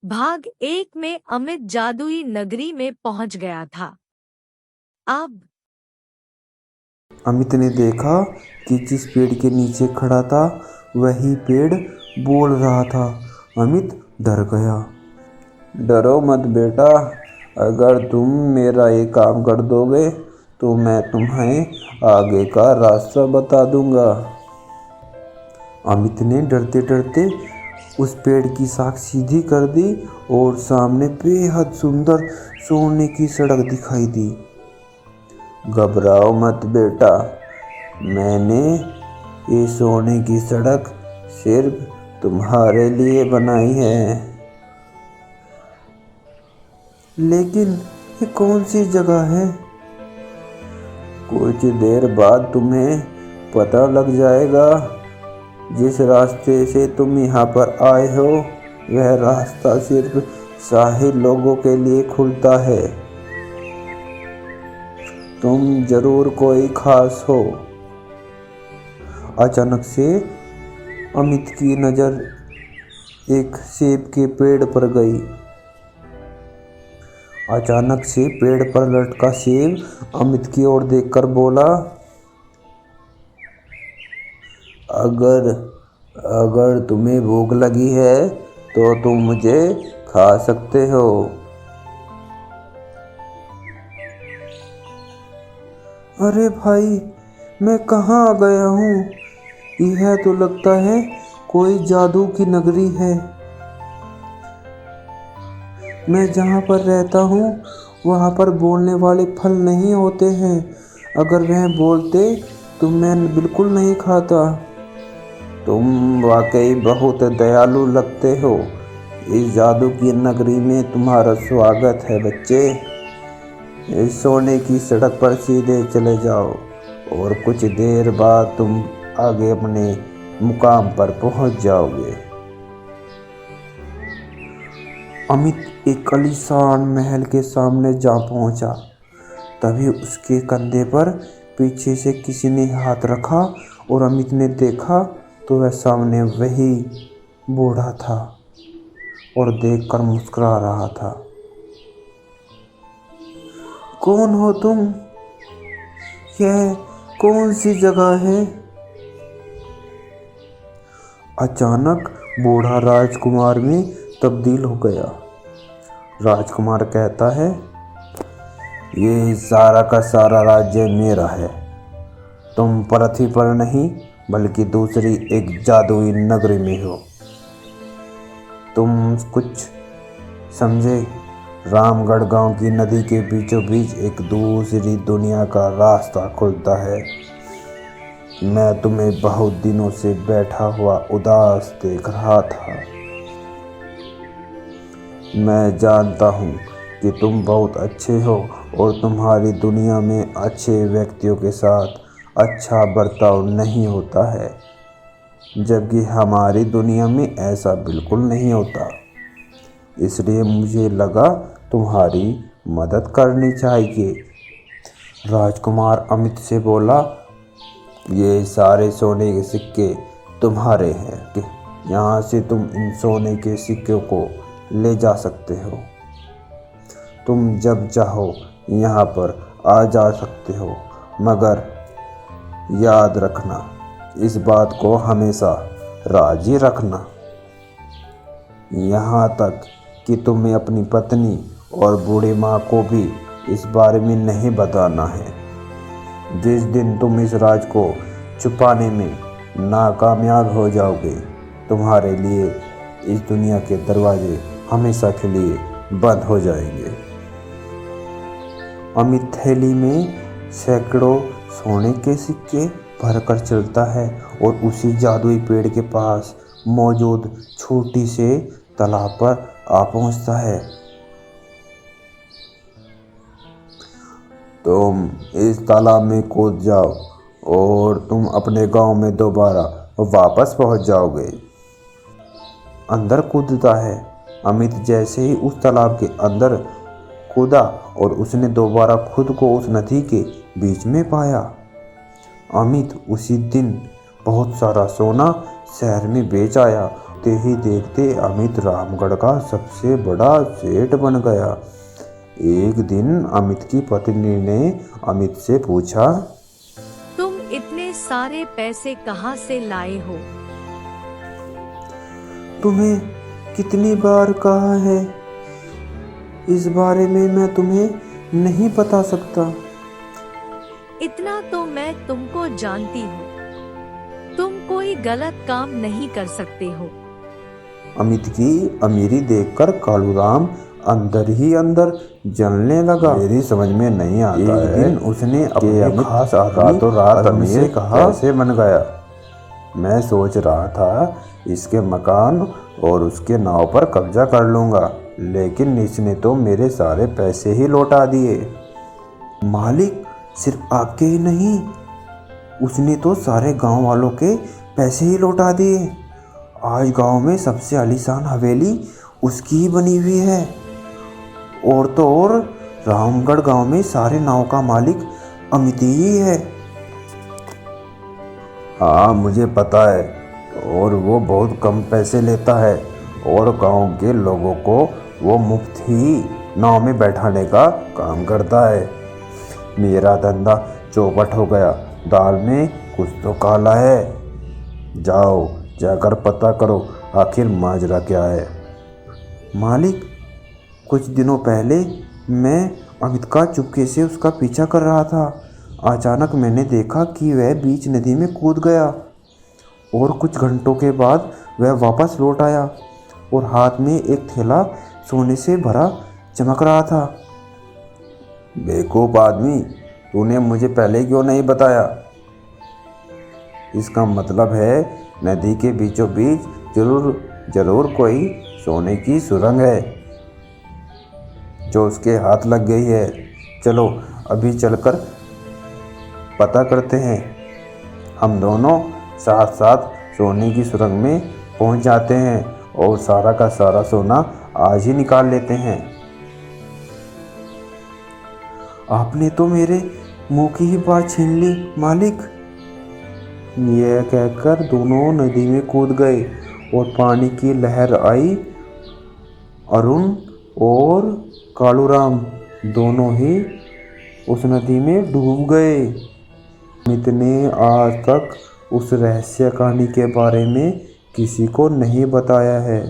भाग 1 में अमित जादुई नगरी में पहुंच गया था। अब अमित ने देखा कि जिस पेड़ के नीचे खड़ा था वही पेड़ बोल रहा था। अमित डर गया। डरो मत बेटा, अगर तुम मेरा ये काम कर दोगे तो मैं तुम्हें आगे का रास्ता बता दूंगा। अमित ने डरते डरते उस पेड़ की शाख सीधी कर दी और सामने बेहद सुंदर सोने की सड़क दिखाई दी। घबराओ मत बेटा, मैंने ये सोने की सड़क सिर्फ तुम्हारे लिए बनाई है। लेकिन ये कौन सी जगह है? कुछ देर बाद तुम्हें पता लग जाएगा। जिस रास्ते से तुम यहाँ पर आए हो वह रास्ता सिर्फ शाही लोगों के लिए खुलता है। तुम जरूर कोई खास हो। अचानक से अमित की नज़र एक सेब के पेड़ पर गई। अचानक से पेड़ पर लटका सेब अमित की ओर देखकर बोला, अगर तुम्हें भूख लगी है तो तुम मुझे खा सकते हो। अरे भाई, मैं कहाँ आ गया हूँ? यह तो लगता है कोई जादू की नगरी है। मैं जहाँ पर रहता हूँ वहाँ पर बोलने वाले फल नहीं होते हैं। अगर वह बोलते तो मैं बिल्कुल नहीं खाता। तुम वाकई बहुत दयालु लगते हो। इस जादू की नगरी में तुम्हारा स्वागत है बच्चे। इस सोने की सड़क पर सीधे चले जाओ और कुछ देर बाद तुम आगे अपने मुकाम पर पहुंच जाओगे। अमित एक आलीशान महल के सामने जा पहुंचा। तभी उसके कंधे पर पीछे से किसी ने हाथ रखा और अमित ने देखा तो वह सामने वही बूढ़ा था और देखकर मुस्कुरा रहा था। कौन हो तुम? यह कौन सी जगह है? अचानक बूढ़ा राजकुमार में तब्दील हो गया। राजकुमार कहता है, ये सारा का सारा राज्य मेरा है। तुम पृथ्वी पर नहीं बल्कि दूसरी एक जादुई नगरी में हो। तुम कुछ समझे? रामगढ़ गांव की नदी के बीचों बीच एक दूसरी दुनिया का रास्ता खुलता है। मैं तुम्हें बहुत दिनों से बैठा हुआ उदास देख रहा था। मैं जानता हूँ कि तुम बहुत अच्छे हो और तुम्हारी दुनिया में अच्छे व्यक्तियों के साथ अच्छा बर्ताव नहीं होता है, जबकि हमारी दुनिया में ऐसा बिल्कुल नहीं होता। इसलिए मुझे लगा तुम्हारी मदद करनी चाहिए। राजकुमार अमित से बोला, ये सारे सोने के सिक्के तुम्हारे हैं कि यहाँ से तुम इन सोने के सिक्कों को ले जा सकते हो। तुम जब चाहो यहाँ पर आ जा सकते हो, मगर याद रखना, इस बात को हमेशा राजी रखना। यहाँ तक कि तुम्हें अपनी पत्नी और बूढ़ी माँ को भी इस बारे में नहीं बताना है। जिस दिन तुम इस राज को छुपाने में नाकामयाब हो जाओगे, तुम्हारे लिए इस दुनिया के दरवाजे हमेशा के लिए बंद हो जाएंगे। अमित थैली में सैकड़ों सोने के सिक्के भरकर चलता है और उसी जादुई पेड़ के पास मौजूद छोटी से तालाब पर आ पहुंचता है। तुम इस तालाब में कूद जाओ और तुम अपने गांव में दोबारा वापस पहुंच जाओगे। अंदर कूदता है। अमित जैसे ही उस तालाब के अंदर कूदा और उसने दोबारा खुद को उस नदी के बीच में पाया। अमित उसी दिन बहुत सारा सोना शहर में बेच आया देखते ही देखते अमित रामगढ़ का सबसे बड़ा सेठ बन गया। एक दिन अमित की पत्नी ने अमित से पूछा, तुम इतने सारे पैसे कहाँ से लाए हो? तुम्हें कितनी बार कहा है, इस बारे में मैं तुम्हें नहीं बता सकता। इतना तो मैं तुमको जानती हूँ, तुम कोई गलत काम नहीं कर सकते हो। अमित की अमीरी देखकर कालूराम अंदर ही अंदर जलने लगा। मेरी समझ में नहीं आता है, एक दिन उसने अपने खास रातों रात अमीर से कहा, कैसे बन गया? मैं सोच रहा था इसके मकान और उसके नाव पर कब्जा कर लूंगा, लेकिन इसने तो मेरे सारे पैसे ही लौटा दिए। मालिक, सिर्फ आपके ही नहीं, उसने तो सारे गांव वालों के पैसे ही लौटा दिए। आज गांव में सबसे आलीशान हवेली उसकी ही बनी हुई है, और तो और रामगढ़ गांव में सारे नाव का मालिक अमित ही है। हाँ, मुझे पता है, और वो बहुत कम पैसे लेता है, और गांव के लोगों को वो मुफ्त ही नाव में बैठाने का काम करता है। मेरा धंधा चौपट हो गया, दाल में कुछ तो काला है। जाओ, जाकर पता करो आखिर माजरा क्या है। मालिक, कुछ दिनों पहले मैं अमित का चुपके से उसका पीछा कर रहा था। अचानक मैंने देखा कि वह बीच नदी में कूद गया, और कुछ घंटों के बाद वह वापस लौट आया, और हाथ में एक थैला सोने से भरा चमक रहा था। बेवकूफ आदमी, तूने मुझे पहले क्यों नहीं बताया? इसका मतलब है नदी के बीचों बीच जरूर कोई सोने की सुरंग है जो उसके हाथ लग गई है। चलो अभी चलकर पता करते हैं। हम दोनों साथ साथ सोने की सुरंग में पहुंच जाते हैं और सारा का सारा सोना आज ही निकाल लेते हैं। आपने तो मेरे मुंह की ही बात छीन ली मालिक। यह कहकर दोनों नदी में कूद गए, और पानी की लहर आई। अरुण और कालूराम दोनों ही उस नदी में डूब गए। अमित ने आज तक उस रहस्य कहानी के बारे में किसी को नहीं बताया है।